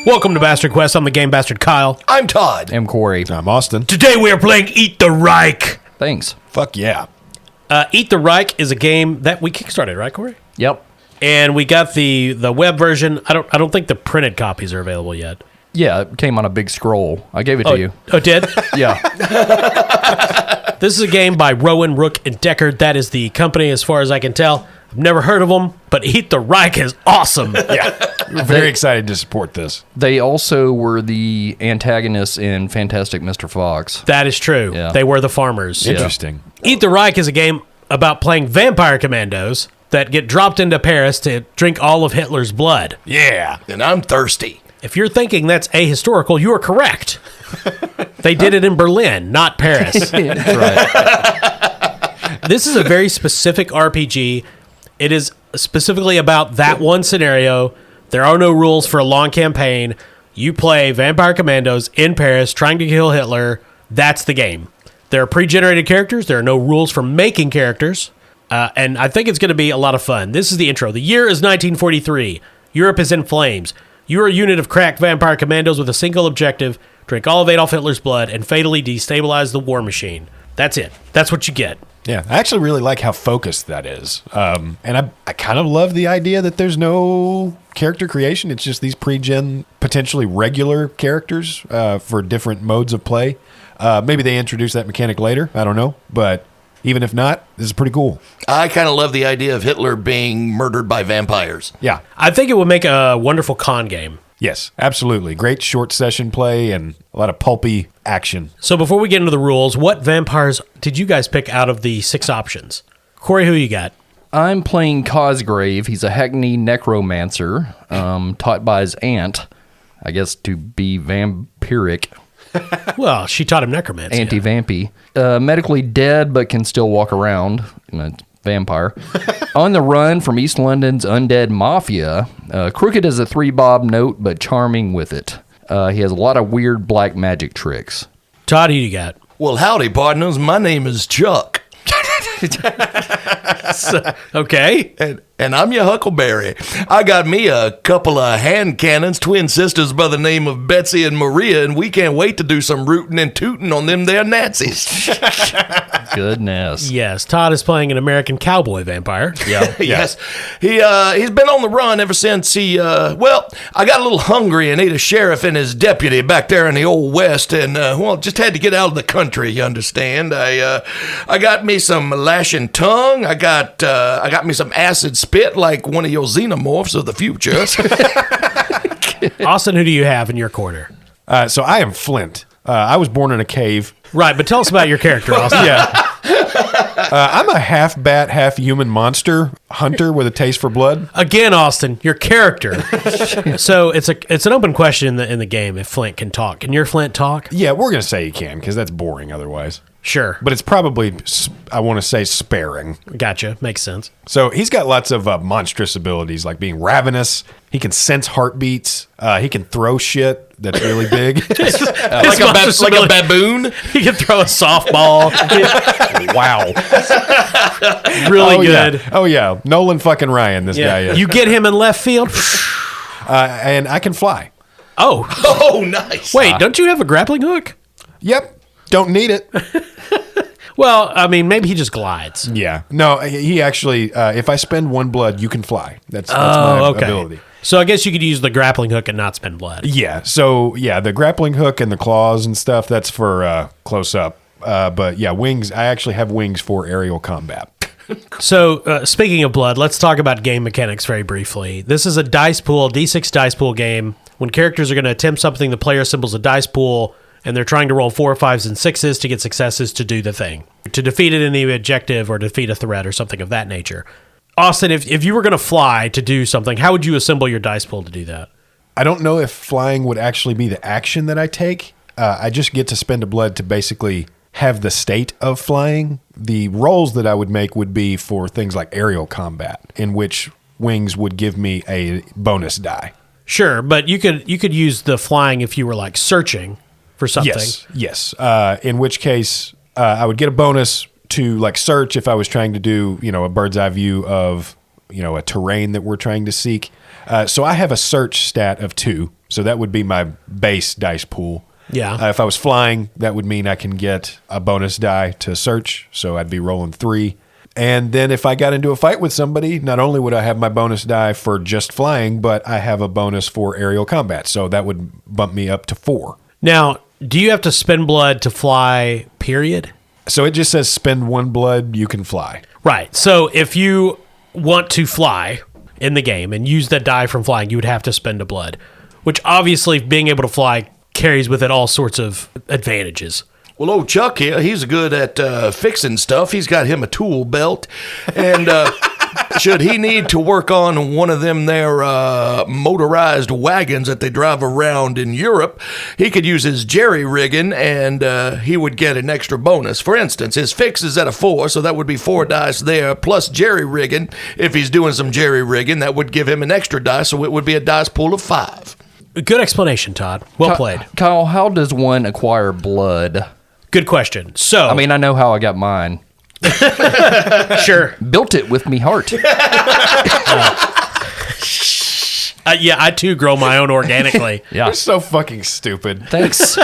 Welcome to Bastard Quest. I'm the Game Bastard Kyle. I'm Todd. I'm Corey. I'm Austin. Today we are playing Eat the Reich. Thanks. Fuck yeah. Eat the Reich is a game that we kickstarted, right, Corey? Yep. And we got the web version. I don't think the printed copies are available yet. Yeah, it came on a big scroll. I gave it to you. Oh, it did? Yeah. This is a game by Rowan, Rook, and Deckard. That is the company, as far as I can tell. I've never heard of them, but Eat the Reich is awesome. Yeah. We're very excited to support this. They also were the antagonists in Fantastic Mr. Fox. That is true. Yeah. They were the farmers. Interesting. Eat the Reich is a game about playing vampire commandos that get dropped into Paris to drink all of Hitler's blood. Yeah. And I'm thirsty. If you're thinking that's ahistorical, you are correct. They did it in Berlin, not Paris. That's right. This is a very specific RPG. It is specifically about that one scenario. There are no rules for a long campaign. You play vampire commandos in Paris trying to kill Hitler. That's the game. There are pre-generated characters. There are no rules for making characters. And I think it's going to be a lot of fun. This is the intro. The year is 1943. Europe is in flames. You are a unit of crack vampire commandos with a single objective: drink all of Adolf Hitler's blood and fatally destabilize the war machine. That's it. That's what you get. Yeah. I actually really like how focused that is. And I kind of love the idea that there's no character creation. It's just these pre-gen, potentially regular characters for different modes of play. Maybe they introduce that mechanic later. I don't know. But even if not, this is pretty cool. I kind of love the idea of Hitler being murdered by vampires. Yeah. I think it would make a wonderful con game. Yes, absolutely. Great short session play and a lot of pulpy action. So before we get into the rules, what vampires did you guys pick out of the 6 options? Corey, who you got? I'm playing Cosgrave. He's a Hackney necromancer, taught by his aunt, I guess, to be vampiric. Well, she taught him necromancy. Anti-vampy. Medically dead, but can still walk around. Vampire. On the run from East London's undead mafia. Crooked as a 3-bob note, but charming with it. He has a lot of weird black magic tricks. Todd, who you got? Well, howdy, partners. My name is Chuck. Okay. And I'm your Huckleberry. I got me a couple of hand cannons, twin sisters by the name of Betsy and Maria, and we can't wait to do some rootin' and tootin' on them there Nazis. Goodness. Yes, Todd is playing an American cowboy vampire. Yeah. Yes. He's been on the run ever since I got a little hungry and ate a sheriff and his deputy back there in the old West, and just had to get out of the country, you understand. I got me some lashing tongue. I got me some acid spit like one of your xenomorphs of the future. Austin, who do you have in your corner? So I am Flint. I was born in a cave. Right, but tell us about your character, Austin. Yeah. I'm a half bat, half human monster hunter with a taste for blood. Again, Austin, your character. So it's an open question in the game if Flint can talk. Can your Flint talk? Yeah, we're going to say he can because that's boring otherwise. Sure. But it's probably, I want to say, sparing. Gotcha. Makes sense. So he's got lots of monstrous abilities, like being ravenous. He can sense heartbeats. He can throw shit that's really big. like a baboon. He can throw a softball. Wow. Really good. Yeah. Oh, yeah. Nolan fucking Ryan, this guy is. You get him in left field. And I can fly. Oh. Oh, nice. Wait, don't you have a grappling hook? Yep. Don't need it. Well, I mean, maybe he just glides. Yeah. No, he actually, if I spend 1 blood, you can fly. That's my ability. So I guess you could use the grappling hook and not spend blood. Yeah. So, yeah, the grappling hook and the claws and stuff, that's for close up. But, yeah, wings. I actually have wings for aerial combat. So, speaking of blood, let's talk about game mechanics very briefly. This is a dice pool, D6 dice pool game. When characters are going to attempt something, the player assembles a dice pool, and they're trying to roll 4, 5s, and 6s to get successes to do the thing, to defeat it in the objective or defeat a threat or something of that nature. Austin, if you were going to fly to do something, how would you assemble your dice pool to do that? I don't know if flying would actually be the action that I take. I just get to spend a blood to basically have the state of flying. The rolls that I would make would be for things like aerial combat, in which wings would give me a bonus die. Sure, but you could use the flying if you were like searching for something. Yes. In which case, I would get a bonus to like search if I was trying to do, a bird's eye view of, a terrain that we're trying to seek. So I have a search stat of 2. So that would be my base dice pool. Yeah. If I was flying, that would mean I can get a bonus die to search. So I'd be rolling 3. And then if I got into a fight with somebody, not only would I have my bonus die for just flying, but I have a bonus for aerial combat. So that would bump me up to 4. Now, do you have to spend blood to fly, period? So it just says spend 1 blood, you can fly. Right. So if you want to fly in the game and use that die from flying, you would have to spend a blood, which obviously being able to fly carries with it all sorts of advantages. Well, old Chuck here, he's good at fixing stuff. He's got him a tool belt. And should he need to work on one of them there motorized wagons that they drive around in Europe, he could use his jerry-rigging and he would get an extra bonus. For instance, his fix is at a 4, so that would be 4 dice there, plus jerry-rigging. If he's doing some jerry-rigging, that would give him an extra dice, so it would be a dice pool of 5. Good explanation, Todd. Well played. Kyle, how does one acquire blood? Good question. So, I mean, I know how I got mine. sure. Built it with me heart. Yeah, I too grow my own organically. Yeah. You're so fucking stupid. Thanks.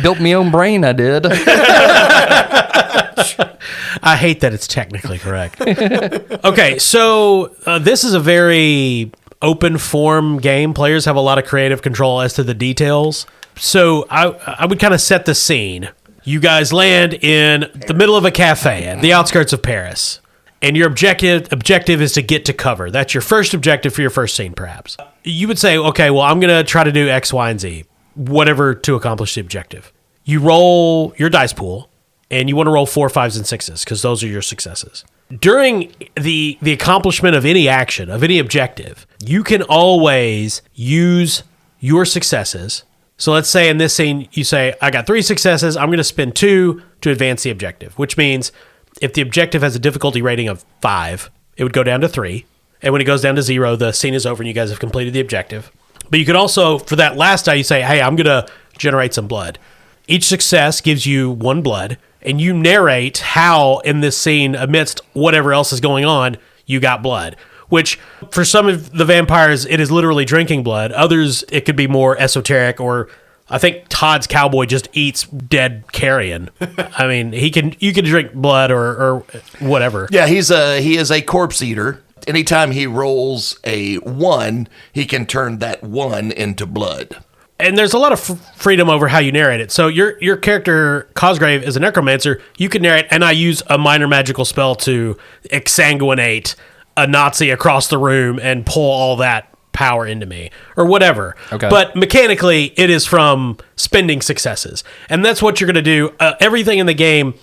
Built me own brain, I did. I hate that it's technically correct. Okay, so this is a very open form game. Players have a lot of creative control as to the details. So I would kind of set the scene. You guys land in the middle of a cafe at the outskirts of Paris, and your objective is to get to cover. That's your first objective for your first scene, perhaps. You would say, okay, well, I'm going to try to do X, Y, and Z, whatever to accomplish the objective. You roll your dice pool, and you want to roll 4, 5s, and 6s, because those are your successes. During the accomplishment of any action, of any objective, you can always use your successes. So let's say in this scene, you say, I got 3 successes. I'm going to spend 2 to advance the objective, which means if the objective has a difficulty rating of 5, it would go down to 3. And when it goes down to 0, the scene is over and you guys have completed the objective. But you could also, for that last die, you say, hey, I'm going to generate some blood. Each success gives you 1 blood, and you narrate how in this scene, amidst whatever else is going on, you got blood. Which, for some of the vampires, it is literally drinking blood. Others, it could be more esoteric, or I think Todd's cowboy just eats dead carrion. I mean, you can drink blood or whatever. Yeah, he is a corpse eater. Anytime he rolls a 1, he can turn that 1 into blood. And there's a lot of freedom over how you narrate it. So your character, Cosgrave, is a necromancer. You can narrate, and I use a minor magical spell to exsanguinate a Nazi across the room and pull all that power into me, or whatever. Okay. But mechanically, it is from spending successes. And that's what you're going to do. Everything in the game,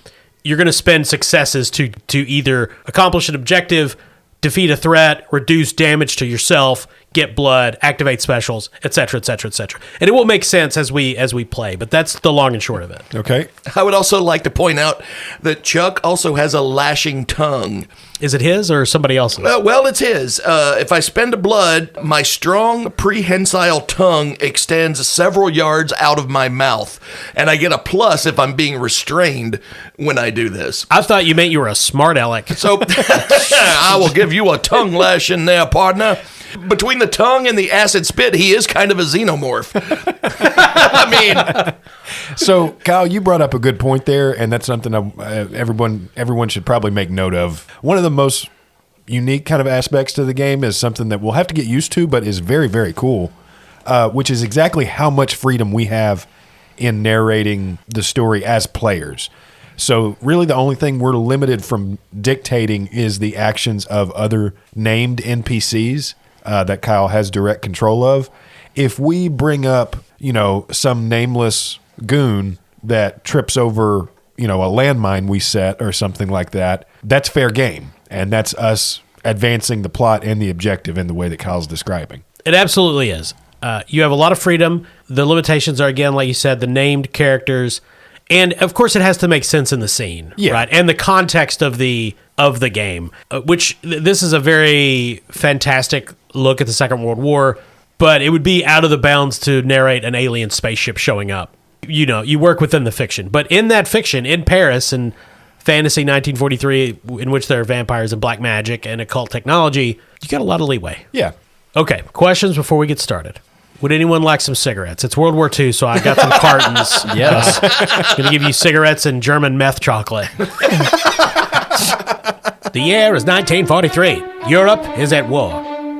you're going to spend successes to either accomplish an objective, defeat a threat, reduce damage to yourself, get blood, activate specials, etc., etc., etc. And it will make sense as we play, but that's the long and short of it. Okay. I would also like to point out that Chuck also has a lashing tongue. Is it his or somebody else's? Well, it's his. If I spend a blood, my strong prehensile tongue extends several yards out of my mouth, and I get a plus if I'm being restrained when I do this. I thought you meant you were a smart aleck. So I will give you a tongue lashing there, partner. Between the tongue and the acid spit, he is kind of a xenomorph. I mean... So, Kyle, you brought up a good point there, and that's something everyone should probably make note of. One of the most unique kind of aspects to the game is something that we'll have to get used to, but is very, very cool, which is exactly how much freedom we have in narrating the story as players. So really the only thing we're limited from dictating is the actions of other named NPCs that Kyle has direct control of. If we bring up, some nameless goon that trips over, a landmine we set or something like that, that's fair game. And that's us advancing the plot and the objective in the way that Kyle's describing. It absolutely is. You have a lot of freedom. The limitations are, again, like you said, the named characters. And, of course, it has to make sense in the scene, right? And the context of the game, which this is a very fantastic look at the Second World War, but it would be out of the bounds to narrate an alien spaceship showing up. You work within the fiction. But in that fiction, in Paris, in fantasy 1943, in which there are vampires and black magic and occult technology, you got a lot of leeway. Yeah. Okay, questions before we get started. Would anyone like some cigarettes? It's World War II, so I got some cartons. Yes. Going to give you cigarettes and German meth chocolate. The year is 1943. Europe is at war.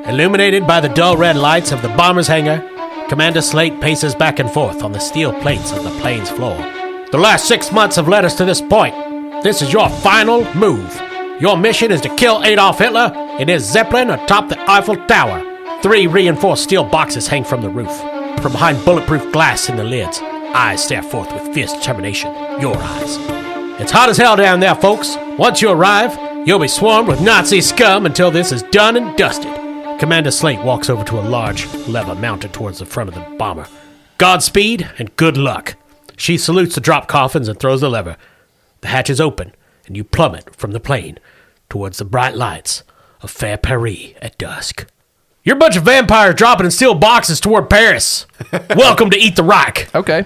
Illuminated by the dull red lights of the bomber's hangar, Commander Slate paces back and forth on the steel plates of the plane's floor. The last 6 months have led us to this point. This is your final move. Your mission is to kill Adolf Hitler in his Zeppelin atop the Eiffel Tower. 3 reinforced steel boxes hang from the roof. From behind bulletproof glass in the lids, eyes stare forth with fierce determination. Your eyes. It's hot as hell down there, folks. Once you arrive, you'll be swarmed with Nazi scum until this is done and dusted. Commander Slate walks over to a large lever mounted towards the front of the bomber. Godspeed and good luck. She salutes the drop coffins and throws the lever. The hatches open, and you plummet from the plane towards the bright lights of fair Paris at dusk. You're a bunch of vampires dropping in steel boxes toward Paris. Welcome to Eat the Reich. Okay.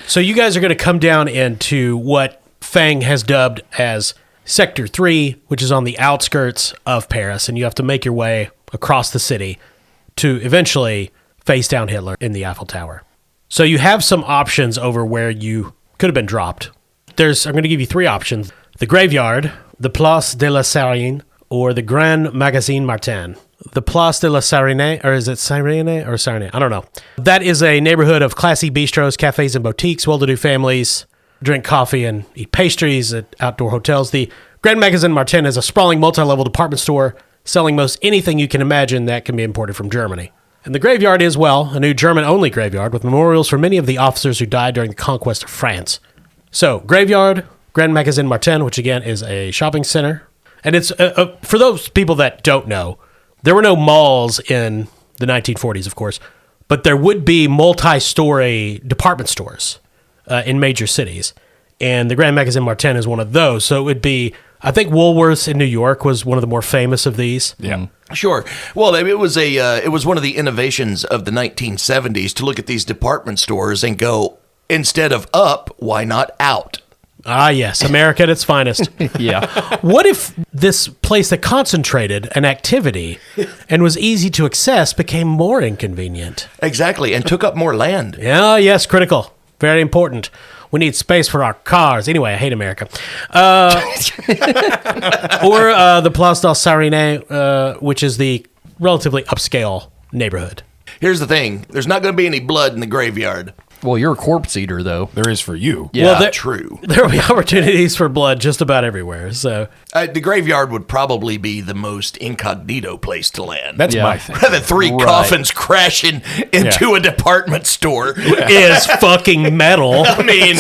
So you guys are going to come down into what Fang has dubbed as Sector 3, which is on the outskirts of Paris, and you have to make your way across the city to eventually face down Hitler in the Eiffel Tower. So you have some options over where you could have been dropped. I'm going to give you 3 options. The Graveyard, the Place de la Sarine, or the Grand Magazine Martin. The Place de la Sarine, or is it Sarine or Sarine? I don't know. That is a neighborhood of classy bistros, cafes, and boutiques. Well-to-do families drink coffee and eat pastries at outdoor hotels. The Grand Magazine Martin is a sprawling multi-level department store selling most anything you can imagine that can be imported from Germany. And the Graveyard is, well, a new German-only graveyard with memorials for many of the officers who died during the conquest of France. So, Graveyard, Grand Magazine Martin, which again is a shopping center. And it's, for those people that don't know, there were no malls in the 1940s, of course, but there would be multi-story department stores in major cities. And the Grand Magazine Martin is one of those. So it would be, I think Woolworths in New York was one of the more famous of these. Yeah. Sure. Well, it was one of the innovations of the 1970s to look at these department stores and go, instead of up, why not out? Ah, yes, America at its finest. Yeah. What if this place that concentrated an activity and was easy to access became more inconvenient? Exactly, and took up more land. Yeah, yes, critical. Very important. We need space for our cars. Anyway, I hate America. Or the Place de Sarine, which is the relatively upscale neighborhood. Here's the thing. There's not going to be any blood in the graveyard. Well, you're a corpse eater, though. There is for you. Yeah, well, true. There will be opportunities for blood just about everywhere. So The graveyard would probably be the most incognito place to land. That's Yeah. my thing. Rather than 3 Right. coffins crashing into a department store. is fucking metal. I mean,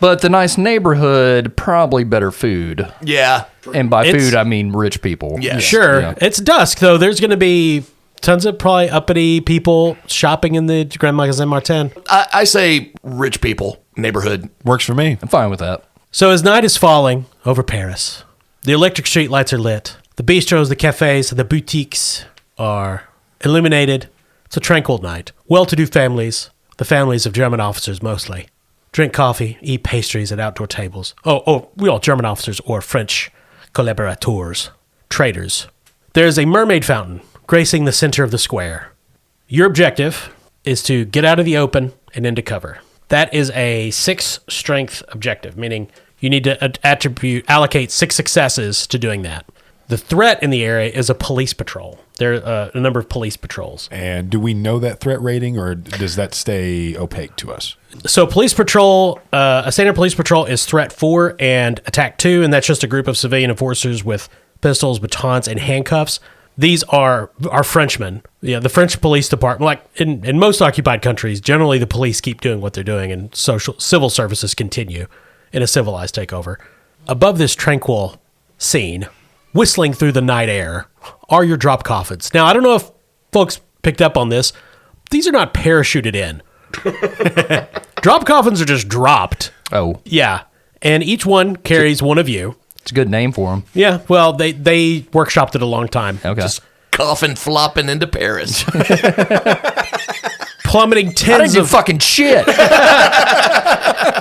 But the nice neighborhood, probably better food. yeah. And by It's- food, I mean rich people. Yeah. Sure. Yeah. It's dusk, though. There's going to be tons of probably uppity people shopping in the Grand Magazine Martin. I say rich people, neighborhood. Works for me. I'm fine with that. So as night is falling over Paris, the electric street lights are lit. The bistros, the cafes, the boutiques are illuminated. It's a tranquil night. Well-to-do families, the families of German officers mostly, drink coffee, eat pastries at outdoor tables. We all German officers or French collaborateurs, traders. There's a mermaid fountain gracing the center of the square. Your objective is to get out of the open and into cover. That is a 6 strength objective, meaning you need to allocate 6 successes to doing that. The threat in the area is a police patrol. There are a number of police patrols. And do we know that threat rating, or does that stay opaque to us? So police patrol, a standard police patrol is threat 4 and attack 2, and that's just a group of civilian enforcers with pistols, batons, and handcuffs. These are Frenchmen. Yeah, the French police department, like in most occupied countries, generally the police keep doing what they're doing and civil services continue in a civilized takeover. Above this tranquil scene, whistling through the night air, are your drop coffins. Now, I don't know if folks picked up on this. These are not parachuted in. Drop coffins are just dropped. Oh, Yeah. And each one carries one of you. it's a good name for them. Yeah, well, they workshopped it a long time. Okay. Just coffin flopping into Paris. Plummeting I didn't tens do of fucking shit.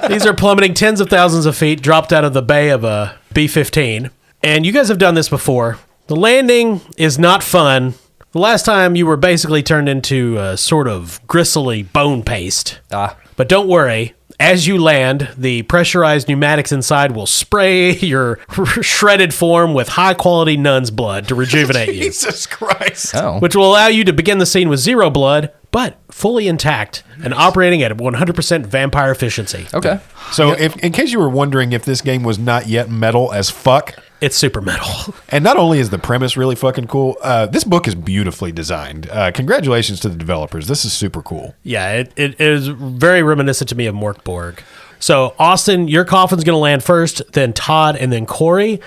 these are plummeting tens of thousands of feet, dropped out of the bay of a B-15. And you guys have done this before. The landing is not fun. The last time you were basically turned into a sort of gristly bone paste. But don't worry. As you land, the pressurized pneumatics inside will spray your shredded form with high-quality nun's blood to rejuvenate you. Jesus Christ. Oh. Which will allow you to begin the scene with 0 blood, but fully intact and operating at 100% vampire efficiency. Okay. So, in case you were wondering if this game was not yet metal as fuck, It's super metal. and not only is the premise really fucking cool, this book is beautifully designed. Congratulations to the developers. This is super cool. Yeah, it is very reminiscent to me of Morkborg. So, Austin, your coffin's going to land first, then Todd, and then Corey.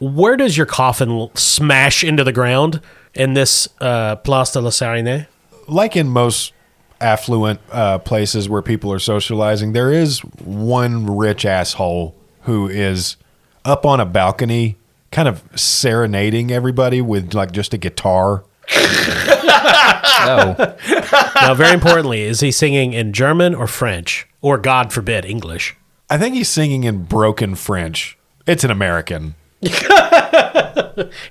Where does your coffin smash into the ground in this Place de la Sarine? Like in most affluent places where people are socializing, there is one rich asshole who is up on a balcony kind of serenading everybody with like just a guitar. Oh. Now, very importantly, is he singing in German or French? Or, God forbid, English? I think he's singing in broken French. It's an American.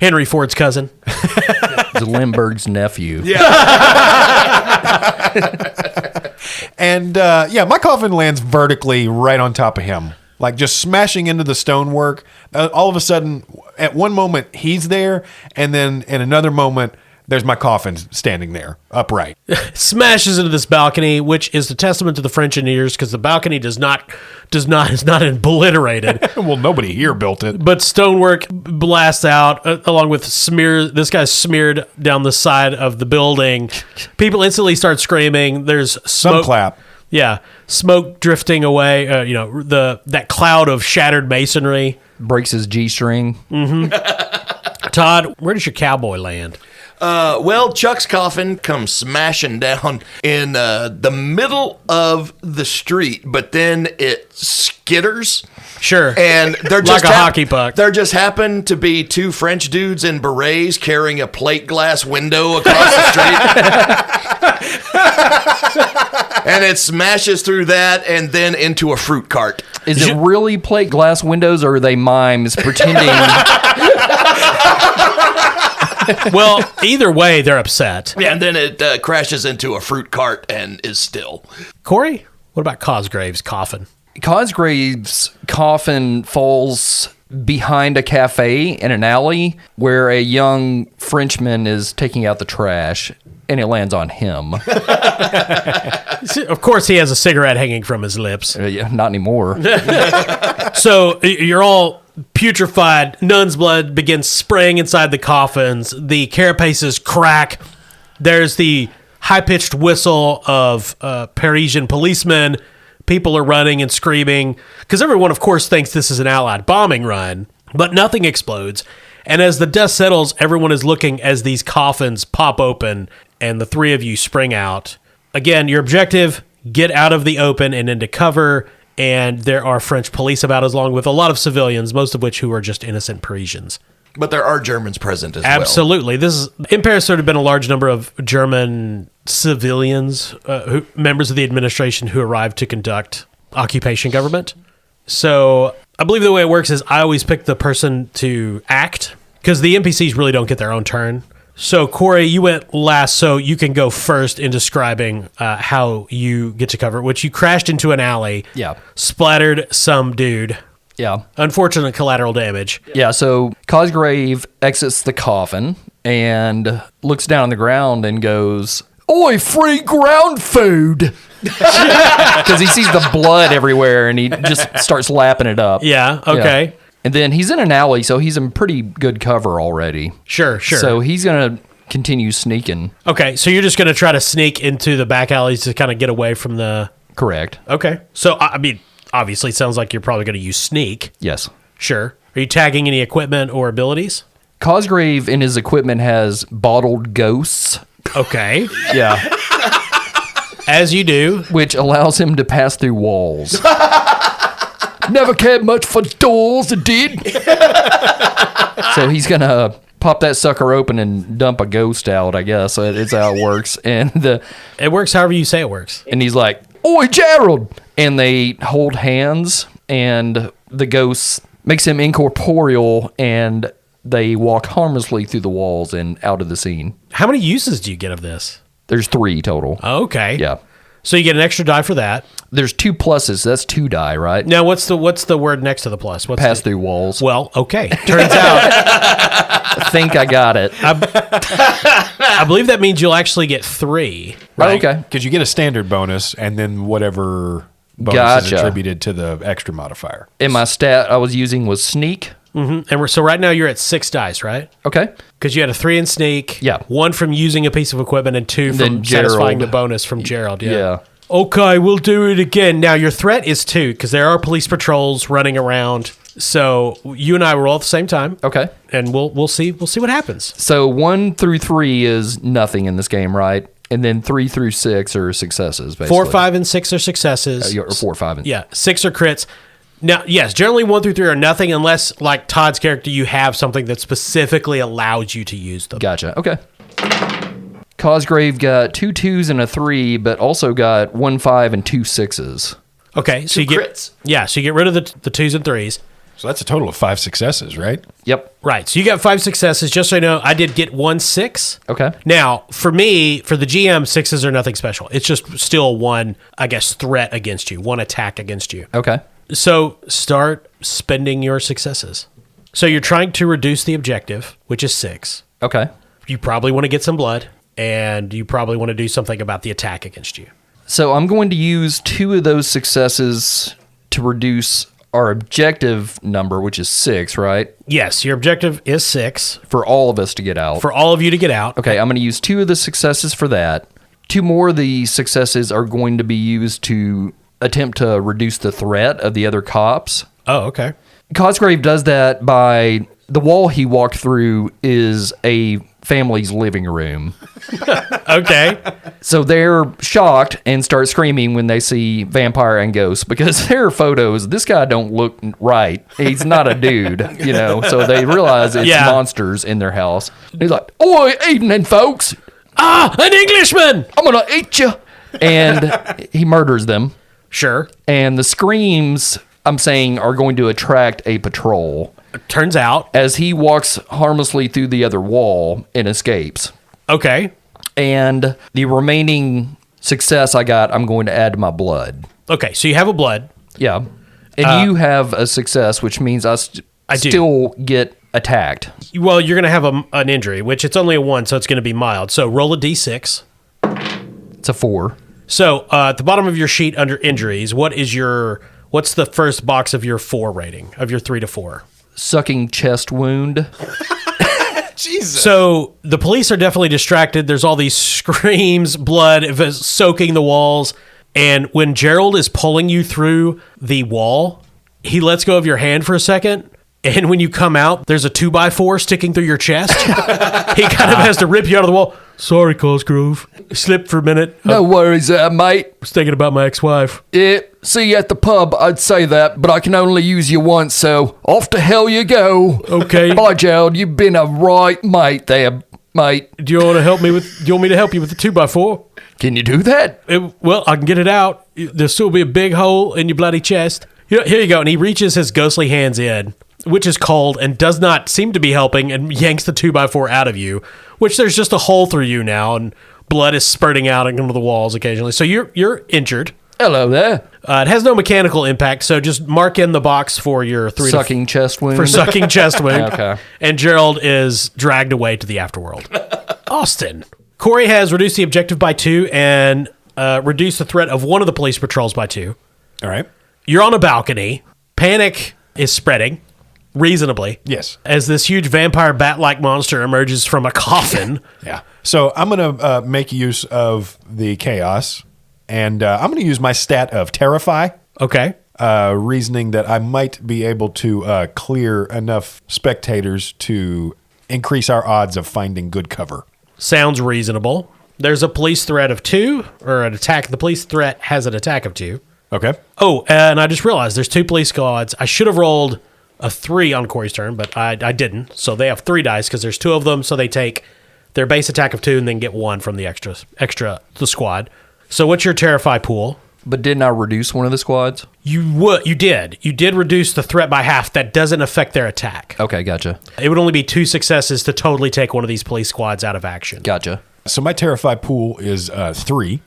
Henry Ford's cousin. It's Lindbergh's nephew. And my coffin lands vertically right on top of him, like just smashing into the stonework. All of a sudden, at one moment, he's there, and then in another moment, there's my coffin standing there, upright. Smashes into this balcony, which is the testament to the French engineers because the balcony is not obliterated. Well, nobody here built it. But stonework blasts out along with this guy's smeared down the side of the building. People instantly start screaming. There's Some smoke. clap. Yeah, smoke drifting away. That cloud of shattered masonry. Breaks his G-string. Todd, where does your cowboy land? Well, Chuck's coffin comes smashing down in the middle of the street, but then it skitters. Sure. And they're Like just a hockey puck. There just happened to be two French dudes in berets carrying a plate glass window across the street. And it smashes through that and then into a fruit cart. Is it really plate glass windows, or are they mimes pretending? Well, either way, they're upset. And then it crashes into a fruit cart and is still. Corey, what about Cosgrave's coffin? Cosgrave's coffin falls behind a cafe in an alley where a young Frenchman is taking out the trash, and it lands on him. Of course, he has a cigarette hanging from his lips. Yeah, not anymore. So you're all putrefied. Nun's blood begins spraying inside the coffins. The carapaces crack. There's the high-pitched whistle of Parisian policemen. People are running and screaming because everyone, of course, thinks this is an Allied bombing run, but nothing explodes. And as the dust settles, everyone is looking as these coffins pop open and the three of you spring out. Again, your objective, get out of the open and into cover. And there are French police about, along with a lot of civilians, most of which who are just innocent Parisians. But there are Germans present as well. Absolutely. In Paris, there have been a large number of German civilians, members of the administration who arrived to conduct occupation government. So I believe the way it works is I always pick the person to act because the NPCs really don't get their own turn. So, Corey, you went last, so you can go first in describing how you get to cover, which you crashed into an alley, splattered some dude. Yeah. Unfortunate collateral damage. Yeah, so Cosgrave exits the coffin and looks down on the ground and goes, "Oi, free ground food!" Because he sees the blood everywhere and he just starts lapping it up. Yeah, okay. Yeah. And then he's in an alley, so he's in pretty good cover already. Sure. So he's going to continue sneaking. Okay, so you're just going to try to sneak into the back alleys to kind of get away from the... Correct. Okay. So, I mean, obviously it sounds like you're probably going to use sneak. Yes. Sure. Are you tagging any equipment or abilities? Cosgrave in his equipment has bottled ghosts. Okay. Yeah. As you do. Which allows him to pass through walls. Never cared much for doors, it did. So he's going to pop that sucker open and dump a ghost out, I guess. It's how it works. And it works however you say it works. And he's like, "Oi, Gerald!" And they hold hands, and the ghost makes him incorporeal and they walk harmlessly through the walls and out of the scene. How many uses do you get of this? There's 3 total. Okay. Yeah. So you get an extra die for that. There's 2 pluses. That's 2 die, right? Now, what's the word next to the plus? What's Pass through walls. Well, okay. Turns out, I think I got it. I believe that means you'll actually get 3. Right? Okay. Because you get a standard bonus and then whatever bonus is attributed to the extra modifier. And my stat I was using was sneak. Mm-hmm. And so right now you're at 6 dice, right? Okay. Because you had a 3 in sneak. Yeah. 1 from using a piece of equipment and 2 from satisfying the bonus from Gerald. Yeah. Okay, we'll do it again. Now your threat is 2 because there are police patrols running around. So you and I will roll at the same time. Okay. And we'll see what happens. So 1 through 3 is nothing in this game, right? And then 3 through 6 are successes, basically. 4, 5, and 6 are successes. Or 4, 5, and 6 are crits. Now, yes, generally 1 through 3 are nothing unless, like Todd's character, you have something that specifically allows you to use them. Gotcha. Okay. Cosgrave got 2 2s and a 3, but also got 1 5 and 2 6s. Okay, so you get crits. Yeah, so you get rid of the 2s and 3s. So that's a total of 5 successes, right? Yep. Right, so you got 5 successes. Just so you know, I did get 1 6. Okay. Now, for me, for the GM, 6s are nothing special. It's just still 1, I guess, threat against you, 1 attack against you. Okay. So start spending your successes. So you're trying to reduce the objective, which is 6. Okay. You probably want to get some blood, and you probably want to do something about the attack against you. So I'm going to use 2 of those successes to reduce our objective number, which is 6, right? Yes, your objective is 6. For all of us to get out. For all of you to get out. Okay, I'm going to use 2 of the successes for that. 2 more of the successes are going to be used to attempt to reduce the threat of the other cops. Oh, okay. Cosgrave does that by the wall he walked through is a family's living room. Okay. So they're shocked and start screaming when they see vampire and ghosts because their photos, this guy don't look right. He's not a dude, so they realize it's monsters in their house. He's like, "Oi, evening, folks. An Englishman! I'm going to eat you." And he murders them. Sure. And the screams, I'm saying, are going to attract a patrol. Turns out. As he walks harmlessly through the other wall and escapes. Okay. And the remaining success I got, I'm going to add to my blood. Okay, so you have a blood. Yeah. And you have a success, which means I still get attacked. Well, you're going to have an injury, which it's only a 1, so it's going to be mild. So roll a d6. It's a 4. So at the bottom of your sheet under injuries, what's the first box of your 4 rating, of your 3 to 4? Sucking chest wound. Jesus. So the police are definitely distracted. There's all these screams, blood soaking the walls. And when Gerald is pulling you through the wall, he lets go of your hand for a second. And when you come out, there's a 2x4 sticking through your chest. He kind of has to rip you out of the wall. Sorry, Cosgrove. Slipped for a minute. No worries there, mate. I was thinking about my ex-wife. Yeah, see you at the pub, I'd say that, but I can only use you once, so off to hell you go. Okay. Bye, Gerald. You've been a right mate there, mate. Do you want to help me with? Do you want me to help you with the 2x4? Can you do that? Well, I can get it out. There'll still be a big hole in your bloody chest. Here you go. And he reaches his ghostly hands in, which is cold and does not seem to be helping, and yanks the 2x4 out of you, which there's just a hole through you now, and blood is spurting out into the walls occasionally. So you're injured. Hello there. It has no mechanical impact, so just mark in the box for your 3 Sucking chest wound. for sucking chest wound. Okay. And Gerald is dragged away to the afterworld. Austin. Corey has reduced the objective by 2 and reduced the threat of one of the police patrols by 2. All right. You're on a balcony. Panic is spreading. Reasonably. Yes. As this huge vampire bat-like monster emerges from a coffin. Yeah. So I'm going to make use of the chaos, and I'm going to use my stat of Terrify. Okay. Reasoning that I might be able to clear enough spectators to increase our odds of finding good cover. Sounds reasonable. There's a police threat of 2, or an attack. The police threat has an attack of 2. Okay. Oh, and I just realized there's 2 police squads. I should have rolled a 3 on Corey's turn, but I didn't. So they have 3 dice because there's 2 of them. So they take their base attack of 2 and then get 1 from the extra the squad. So what's your Terrify pool? But didn't I reduce one of the squads? You did reduce the threat by half. That doesn't affect their attack. Okay, gotcha. It would only be 2 successes to totally take one of these police squads out of action. Gotcha. So my Terrify pool is 3.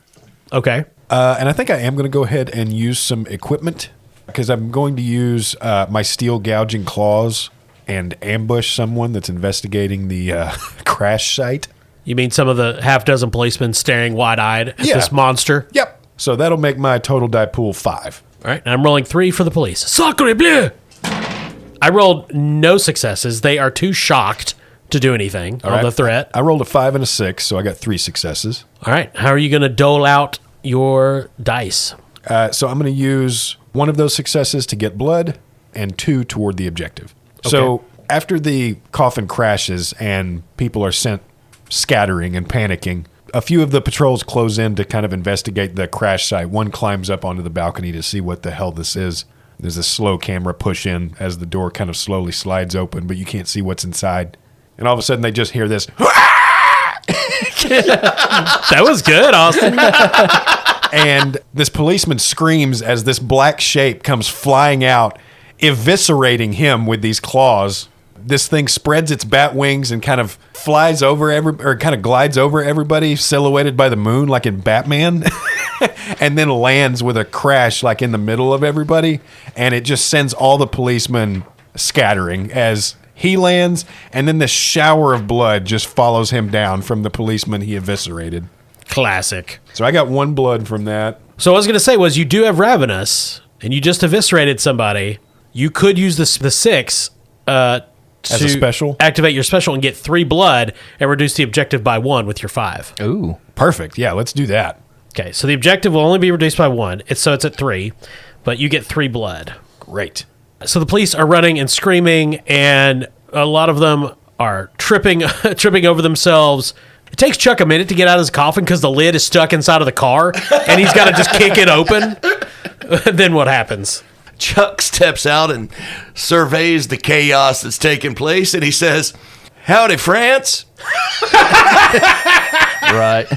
Okay. And I think I am going to go ahead and use some equipment because I'm going to use my steel gouging claws and ambush someone that's investigating the crash site. You mean some of the half dozen policemen staring wide-eyed at this monster? Yep. So that'll make my total die pool 5. All right, and I'm rolling 3 for the police. Sacre bleu! I rolled no successes. They are too shocked to do anything on the threat. I rolled a 5 and a 6, so I got 3 successes. All right, how are you going to dole out your dice? So I'm going to use one of those successes to get blood and 2 toward the objective. Okay. So after the coffin crashes and people are sent scattering and panicking, a few of the patrols close in to kind of investigate the crash site. One climbs up onto the balcony to see what the hell this is. There's a slow camera push in as the door kind of slowly slides open, but you can't see what's inside. And all of a sudden they just hear this. That was good, Austin. And this policeman screams as this black shape comes flying out, eviscerating him with these claws. This thing spreads its bat wings and kind of flies over kind of glides over everybody, silhouetted by the moon like in Batman, and then lands with a crash like in the middle of everybody. And it just sends all the policemen scattering as he lands, and then this shower of blood just follows him down from the policeman he eviscerated. Classic. So I got 1 blood from that. So what I was going to say was you do have Ravenous, and you just eviscerated somebody. You could use the 6 As a special? activate your special and get 3 blood and reduce the objective by 1 with your 5. Ooh. Perfect. Yeah, let's do that. Okay, so the objective will only be reduced by 1. It's at 3, but you get 3 blood. Great. So the police are running and screaming, and a lot of them are tripping over themselves. It takes Chuck a minute to get out of his coffin because the lid is stuck inside of the car, and he's got to just kick it open. Then what happens? Chuck steps out and surveys the chaos that's taking place, and he says, "Howdy, France. Right.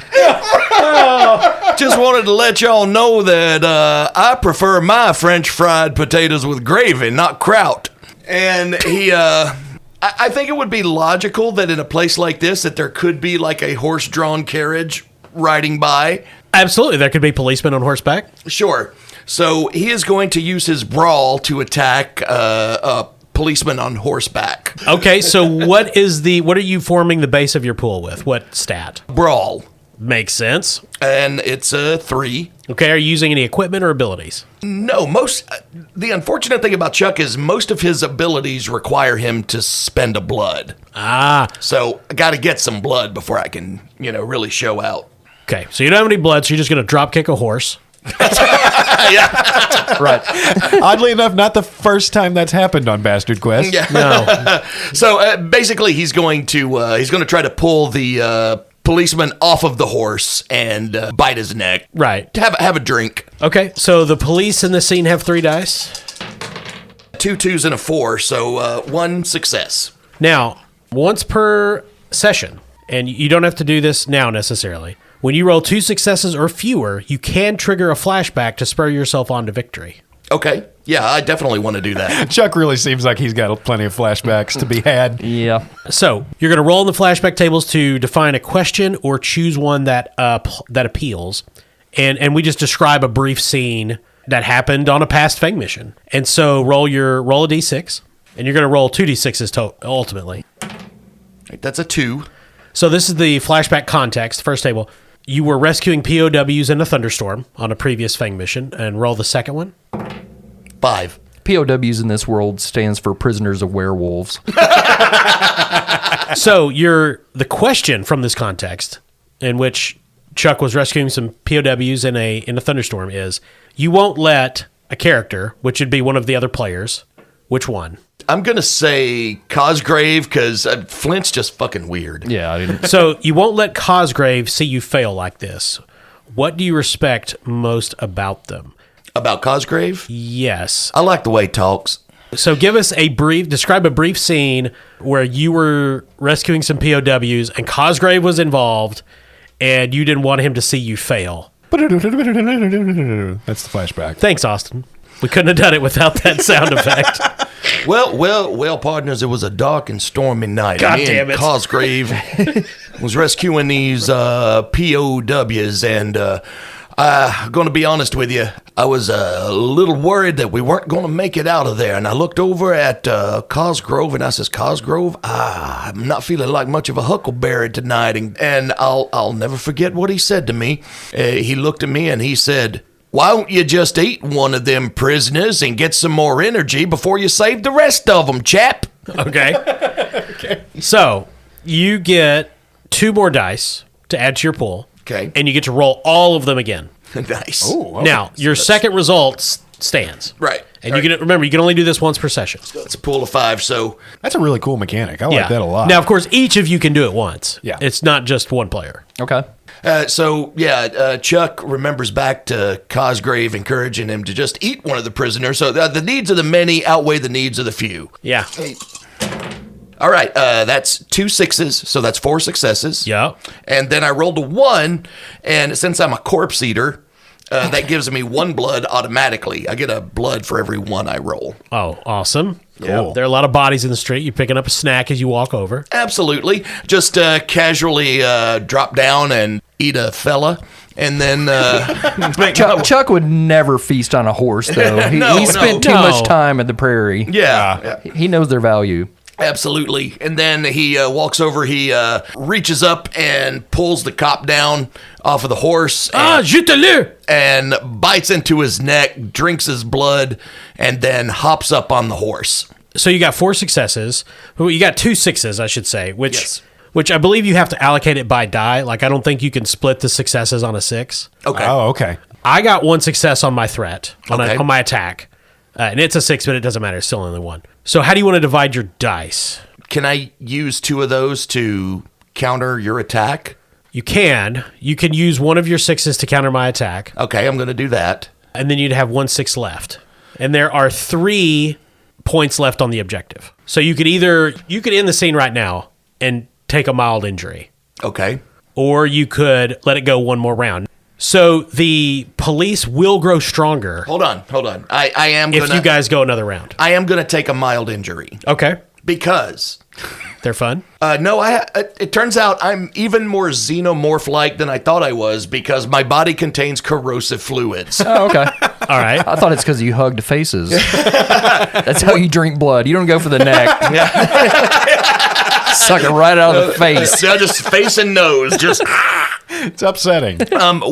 Just wanted to let y'all know that I prefer my French fried potatoes with gravy, not kraut." And he, I think it would be logical that in a place like this that there could be like a horse-drawn carriage riding by. Absolutely, there could be policemen on horseback. Sure. So he is going to use his brawl to attack a policeman on horseback. Okay, so what are you forming the base of your pool with? What stat? Brawl. Makes sense. And it's a 3. Okay, are you using any equipment or abilities? No, the unfortunate thing about Chuck is most of his abilities require him to spend a blood. Ah. So I got to get some blood before I can, really show out. Okay, so you don't have any blood, so you're just going to drop kick a horse. Right. Oddly enough, not the first time that's happened on Bastard Quest. Yeah. No. So basically, he's going to try to pull the policeman off of the horse and bite his neck. Right. Have a drink. Okay, so the police in the scene have 3 dice. 2 2s and a 4, so 1 success. Now, once per session, and you don't have to do this now necessarily, when you roll 2 successes or fewer, you can trigger a flashback to spur yourself on to victory. Okay. Yeah, I definitely want to do that. Chuck really seems like he's got plenty of flashbacks to be had. Yeah. So you're going to roll in the flashback tables to define a question or choose one that appeals, and we just describe a brief scene that happened on a past Fang mission. And so roll a d6, and you're going to roll 2 d6s ultimately. That's a 2. So this is the flashback context. First table. You were rescuing POWs in a thunderstorm on a previous Fang mission, and roll the second one. 5. POWs in this world stands for prisoners of werewolves. So the question from this context, in which Chuck was rescuing some POWs in a thunderstorm, is you won't let a character, which would be one of the other players, which one? I'm going to say Cosgrave because Flint's just fucking weird. Yeah. I didn't. So you won't let Cosgrave see you fail like this. What do you respect most about them? About Cosgrave? Yes. I like the way he talks. So describe a brief scene where you were rescuing some POWs and Cosgrave was involved and you didn't want him to see you fail. That's the flashback. Thanks, Austin. We couldn't have done it without that sound effect. Well, partners, it was a dark and stormy night. God Me damn and it. Cosgrave was rescuing these POWs, and I'm going to be honest with you, I was a little worried that we weren't going to make it out of there. And I looked over at Cosgrove, and I says, Cosgrove, I'm not feeling like much of a huckleberry tonight. And I'll never forget what he said to me. He looked at me and he said, why don't you just eat one of them prisoners and get some more energy before you save the rest of them, chap? Okay. So you get 2 more dice to add to your pool. Okay. And you get to roll all of them again. Nice. Ooh, okay. Now, your second result stands. Right. And you can remember, you can only do this once per session. It's a pool of 5, so That's a really cool mechanic. I like that a lot. Now, of course, each of you can do it once. Yeah. It's not just one player. Okay. Chuck remembers back to Cosgrave encouraging him to just eat one of the prisoners. So the needs of the many outweigh the needs of the few. Yeah. All right, that's 2 6s, so that's 4 successes. Yeah. And then I rolled a 1, and since I'm a corpse eater, that gives me 1 blood automatically. I get a blood for every 1 I roll. Oh, awesome. Cool. There are a lot of bodies in the street. You're picking up a snack as you walk over. Absolutely. Just casually drop down and eat a fella. And then Chuck would never feast on a horse, though. He spent too much time at the prairie. Yeah. He knows their value. Absolutely. And then he walks over, he reaches up and pulls the cop down off of the horse and bites into his neck, drinks his blood, and then hops up on the horse. So you got 4 successes. Well, you got 2 6s, I should say, which Yes. which I believe you have to allocate it by die. Like, I don't think you can split the successes on a 6. Okay. Oh, okay. I got 1 success on my threat, on my attack. And it's a 6, but it doesn't matter. It's still only 1. So how do you want to divide your dice? Can I use 2 of those to counter your attack? You can. You can use one of your 6s to counter my attack. Okay, I'm going to do that. And then you'd have 1 6 left. And there are 3 points left on the objective. So you could end the scene right now and take a mild injury. Okay. Or you could let it go 1 more round. So the police will grow stronger Hold on. I am if going to you guys go another round. I am going to take a mild injury Okay. because They're fun. no, it turns out I'm even more xenomorph-like than I thought I was because my body contains corrosive fluids. Oh, okay. All right. I thought it's because you hugged faces. That's how you drink blood. You don't go for the neck. Suck it right out of the face. Just face and nose. Just It's upsetting.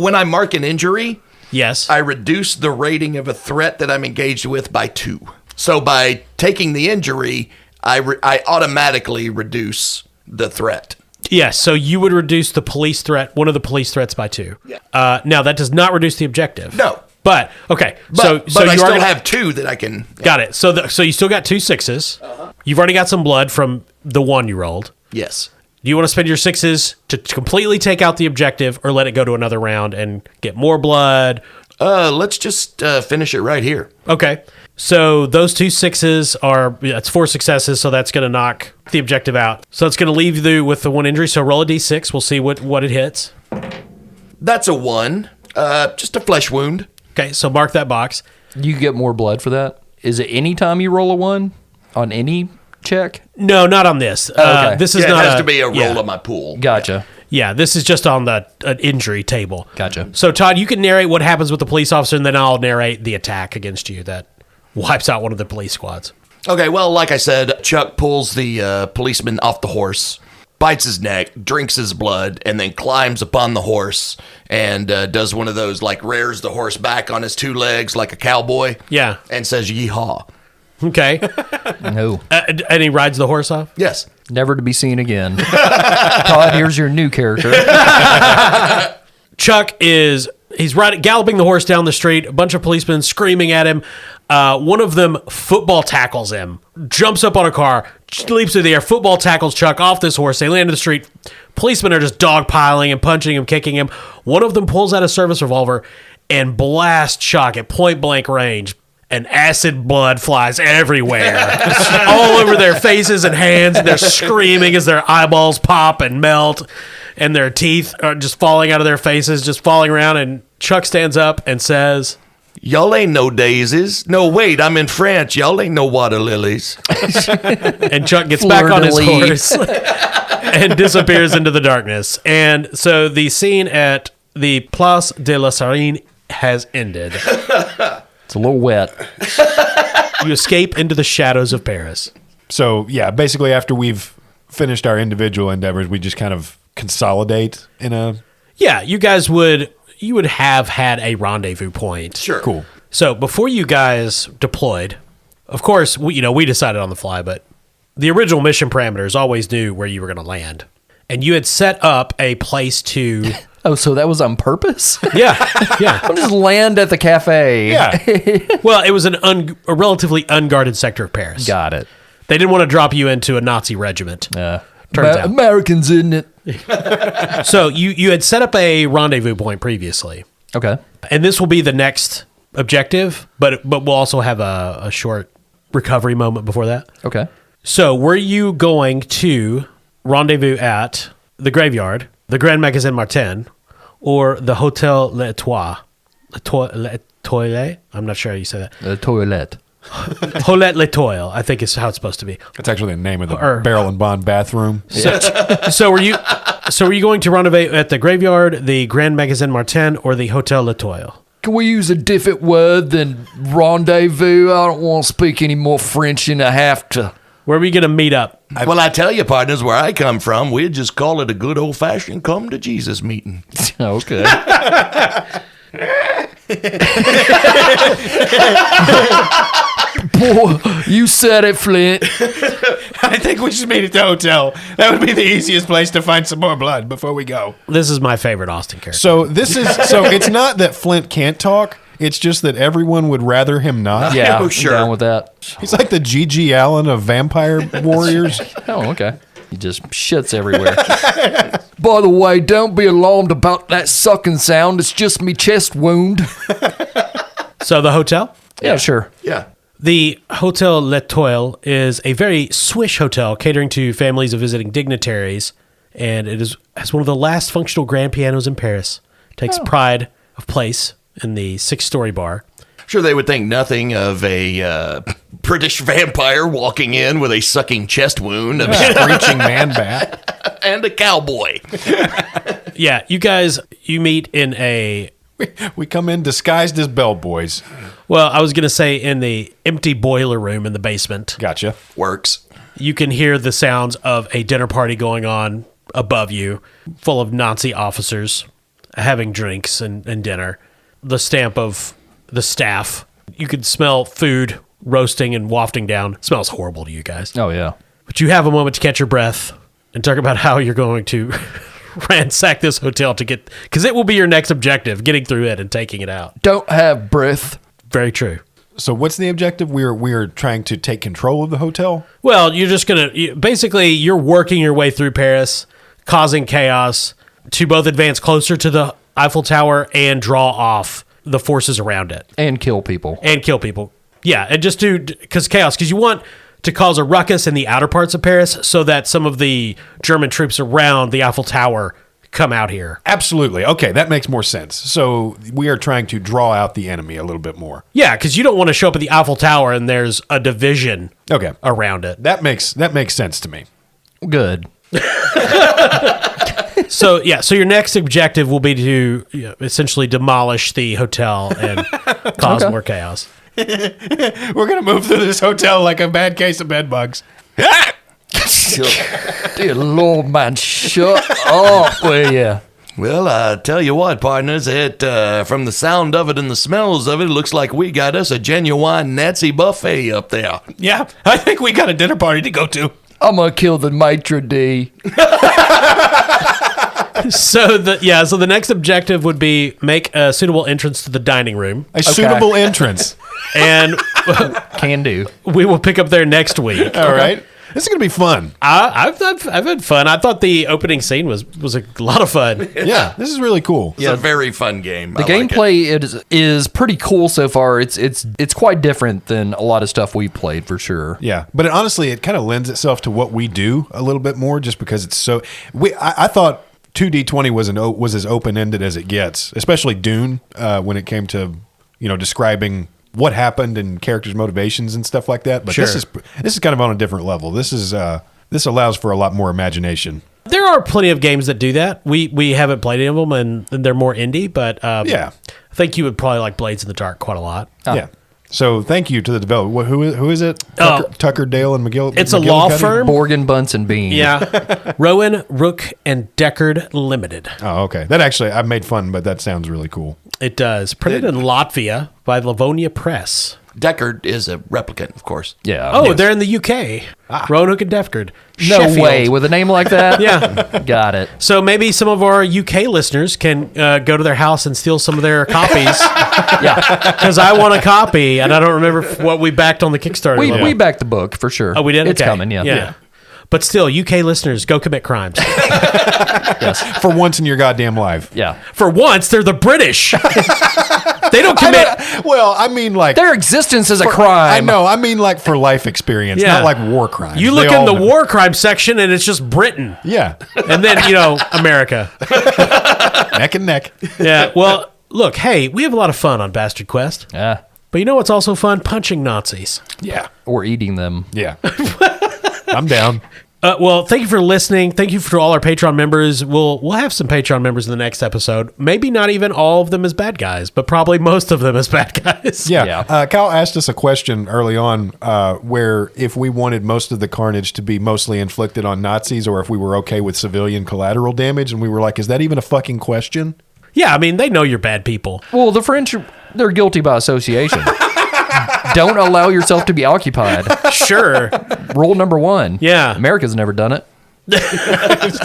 when I mark an injury, Yes. I reduce the rating of a threat that I'm engaged with by 2. So by taking the injury, I automatically reduce the threat. Yes. So you would reduce the police threat, one of the police threats by 2. Yeah. Now that does not reduce the objective. No. But okay. But so I you are still gonna, have 2 that I can. got it. So you still got 2 6s. You've already got some blood from the 1 you rolled. Yes. Do you want to spend your 6s to completely take out the objective, or let it go to another round and get more blood? Let's just finish it right here. Okay. So those 2 6s that's 4 successes, so that's going to knock the objective out. So it's going to leave you with the 1 injury. So roll a d6. We'll see what it hits. That's a 1. Just a flesh wound. Okay, so mark that box. You get more blood for that? Is it any time you roll a 1 on any check? No, not on this. Okay. This is Yeah, not it has to be a roll of my pool. Gotcha. Yeah, this is just on the injury table. Gotcha. So Todd, you can narrate what happens with the police officer, and then I'll narrate the attack against you that wipes out one of the police squads. Okay, well, like I said, Chuck pulls the policeman off the horse, bites his neck, drinks his blood, and then climbs upon the horse and does one of those, like, rears the horse back on his 2 legs like a cowboy. Yeah. And says, yeehaw. Okay. No. And he rides the horse off? Yes. Never to be seen again. Todd, here's your new character. Chuck he's galloping the horse down the street, a bunch of policemen screaming at him. One of them football tackles him, jumps up on a car, leaps through the air, football tackles Chuck off this horse. They land in the street. Policemen are just dogpiling and punching him, kicking him. One of them pulls out a service revolver and blasts Chuck at point blank range. And acid blood flies everywhere, all over their faces and hands, and they're screaming as their eyeballs pop and melt. and their teeth are just falling out of their faces, just falling around. And Chuck stands up and says, Y'all ain't no daisies. No, wait, I'm in France. Y'all ain't no water lilies. and Chuck gets back on his horse and disappears into the darkness. And so the scene at the Place de la Sarine has ended. It's a little wet. You escape into the shadows of Paris. So, yeah, basically after we've finished our individual endeavors, we just kind of consolidate in a... Yeah, you guys would have had a rendezvous point. Sure. Cool. So before you guys deployed, of course, we decided on the fly, but the original mission parameters always knew where you were going to land. And you had set up a place to... Oh, so that was on purpose? Yeah. I'll just land at the cafe. Yeah. Well, it was a relatively unguarded sector of Paris. Got it. They didn't want to drop you into a Nazi regiment. Turns out. Americans, isn't it? So you had set up a rendezvous point previously. Okay. And this will be the next objective, but we'll also have a short recovery moment before that. Okay. So were you going to rendezvous at the graveyard, the Grand Magasin Martin, or the Hotel L'Etoile? L'Etoile? I'm not sure how you say that. The toilet. Hotel L'Etoile, I think is how it's supposed to be. That's actually the name of the Barrel and Bond bathroom. So were you going to rendezvous at the graveyard, the Grand Magasin Martin, or the Hotel L'Etoile? Can we use a different word than rendezvous? I don't want to speak any more French than I have to. Where are we going to meet up? Well, I tell you, partners, where I come from, we'd just call it a good old-fashioned come-to-Jesus meeting. Okay. Boy, you said it, Flint. I think we should meet at the hotel. That would be the easiest place to find some more blood before we go. This is my favorite Austin character. So it's not that Flint can't talk. It's just that everyone would rather him not. Yeah, Oh, sure. I'm down with that. He's like the G.G. Allen of Vampire Warriors. Oh, okay. He just shits everywhere. By the way, don't be alarmed about that sucking sound. It's just me chest wound. So the hotel? Yeah, sure. Yeah. The Hotel L'Etoile is a very swish hotel catering to families of visiting dignitaries, and it has one of the last functional grand pianos in Paris. Takes pride of place in the 6-story bar. Sure, they would think nothing of a British vampire walking in with a sucking chest wound Screeching man bat. and a cowboy. Yeah, you meet in a... We come in disguised as bellboys. Well, I was going to say in the empty boiler room in the basement. Gotcha. Works. You can hear the sounds of a dinner party going on above you, full of Nazi officers having drinks and dinner. The stamp of the staff. You could smell food roasting and wafting down. It smells horrible to you guys. Oh, yeah. But you have a moment to catch your breath and talk about how you're going to ransack this hotel to get... Because it will be your next objective, getting through it and taking it out. Don't have breath. Very true. So what's the objective? We're trying to take control of the hotel? Well, you're just going to... Basically, you're working your way through Paris, causing chaos to both advance closer to the Eiffel Tower and draw off the forces around it. And kill people. Yeah, and just because you want to cause a ruckus in the outer parts of Paris so that some of the German troops around the Eiffel Tower come out here. Absolutely. Okay, that makes more sense. So we are trying to draw out the enemy a little bit more. Yeah, because you don't want to show up at the Eiffel Tower and there's a division around it. That makes sense to me. Good. So your next objective will be to essentially demolish the hotel and cause more chaos. We're going to move through this hotel like a bad case of bed bugs. Dear Lord, man, shut up, will ya? Well, I tell you what, partners, from the sound of it and the smells of it, it looks like we got us a genuine Nazi buffet up there. Yeah, I think we got a dinner party to go to. I'm gonna kill the maitre d'. So the next objective would be make a suitable entrance to the dining room. A suitable entrance. And Can do. we will pick up there next week. All right. This is going to be fun. I've had fun. I thought the opening scene was a lot of fun. Yeah, this is really cool. It's a very fun game. The gameplay is pretty cool so far. It's quite different than a lot of stuff we played for sure. Yeah, but honestly, it kind of lends itself to what we do a little bit more, just because it's so. I thought 2D20 was as open ended as it gets, especially Dune when it came to describing what happened and characters' motivations and stuff like that. But Sure. this is kind of on a different level. This allows for a lot more imagination. There are plenty of games that do that. We haven't played any of them, and they're more indie. But Yeah. I think you would probably like Blades in the Dark quite a lot. Yeah. So thank you to the developer. Who is it? Tucker, Dale, and McGill. It's a McGillicuddy? law firm. Borgen, Bunsen, Bean. Yeah. Rowan, Rook, and Deckard Limited. Oh, okay. That actually, I made fun, but that sounds really cool. It does. Printed in Latvia by Livonia Press. Deckard is a replicant, of course. Yeah. Oh, they're in the UK. Rowan, Rook, and Deckard. No Sheffield. way. With a name like that? Yeah. Got it. So maybe some of our UK listeners can go to their house and steal some of their copies. Yeah. Because I want a copy, and I don't remember what we backed on the Kickstarter. We backed the book for sure. Oh, we did? It's Okay. coming, yeah. But still, UK listeners, go commit crimes. Yes. For once in your goddamn life. Yeah. For once, they're the British. They don't commit. Well, I mean, like Their existence is a crime. I know. I mean, like for life experience, Yeah. not like war crimes. You They look in all the know. war crime section, and it's just Britain. Yeah, And then, America. neck and neck. Yeah. Well, look, hey, we have a lot of fun on Bastard Quest. Yeah. But you know what's also fun? Punching Nazis. Yeah, Or eating them. yeah. I'm down. Well, thank you for listening. Thank you for all our Patreon members. We'll have some Patreon members in the next episode. Maybe not even all of them as bad guys, but probably most of them as bad guys. Yeah. Yeah. Kyle asked us a question early on where if we wanted most of the carnage to be mostly inflicted on Nazis or if we were okay with civilian collateral damage. And we were like, is that even a fucking question? Yeah, I mean, they know you're bad people. Well, the French, they're guilty by association. Don't allow yourself to be occupied. Sure. Rule number 1. Yeah. America's never done it.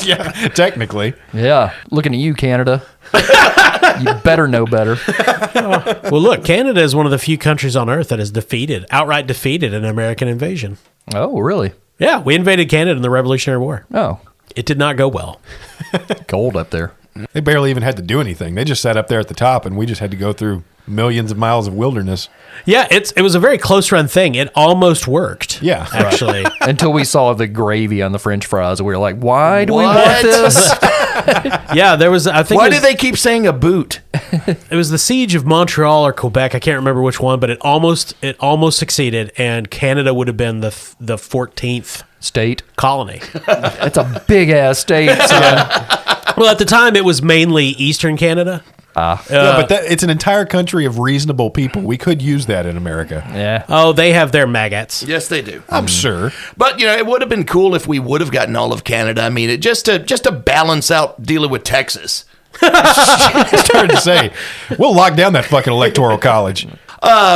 Yeah, technically. Yeah. Looking at you, Canada. You better know better. Well, look, Canada is one of the few countries on Earth that has outright defeated an American invasion. Oh, really? Yeah, we invaded Canada in the Revolutionary War. Oh, It did not go well. cold up there. They barely even had to do anything. They just sat up there at the top and we just had to go through millions of miles of wilderness. Yeah, it was a very close run thing. It almost worked. Yeah. Actually. Until we saw the gravy on the French fries, and we were like, why do we What? want this? Yeah, there was, I think Why it was, do they keep saying a boot? it was the siege of Montreal or Quebec. I can't remember which one, but it almost succeeded, and Canada would have been the 14th State. colony. That's a big ass state, son. Well, at the time, it was mainly Eastern Canada. Yeah, but it's an entire country of reasonable people. We could use that in America. Yeah. Oh, they have their maggots. Yes, they do. I'm sure. But it would have been cool if we would have gotten all of Canada. I mean, just to balance out dealing with Texas. It's hard to say. We'll lock down that fucking electoral college.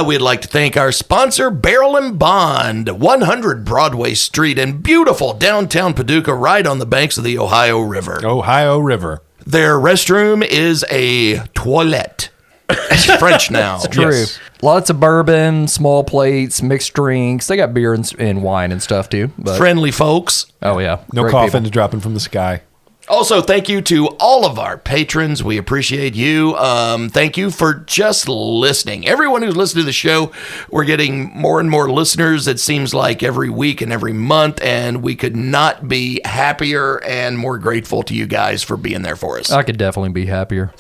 We'd like to thank our sponsor, Barrel and Bond, 100 Broadway Street in beautiful downtown Paducah, right on the banks of the Ohio River. Ohio River. Their restroom is a toilette. It's French now. True. Yes. Lots of bourbon, small plates, mixed drinks. They got beer and wine and stuff too. But, Friendly folks. oh, yeah. No Great coffins people. dropping from the sky. Also, thank you to all of our patrons. We appreciate you. Thank you for just listening. Everyone who's listened to the show, we're getting more and more listeners, it seems like, every week and every month, and we could not be happier and more grateful to you guys for being there for us. I could definitely be happier.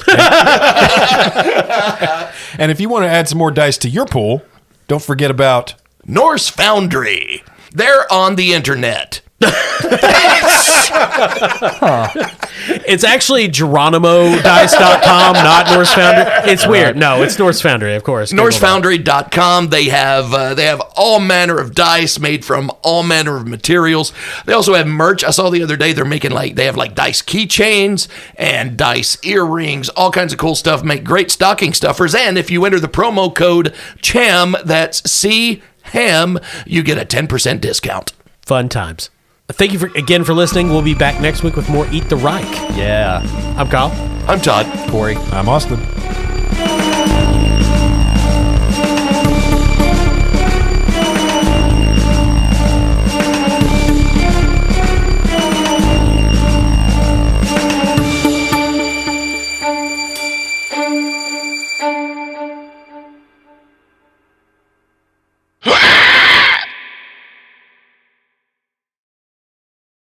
And if you want to add some more dice to your pool, don't forget about Norse Foundry. They're on the internet. It's actually GeronimoDice.com, not Norse Foundry. It's weird. No, it's Norse Foundry, of course. NorseFoundry.com. They have all manner of dice made from all manner of materials. They also have merch. I saw the other day they're making they have dice keychains and dice earrings, all kinds of cool stuff. Make great stocking stuffers. And if you enter the promo code CHAM, that's CHAM, you get a 10% discount. Fun times. Thank you again for listening. We'll be back next week with more Eat the Reich. Yeah. I'm Kyle. I'm Todd. Corey. I'm Austin.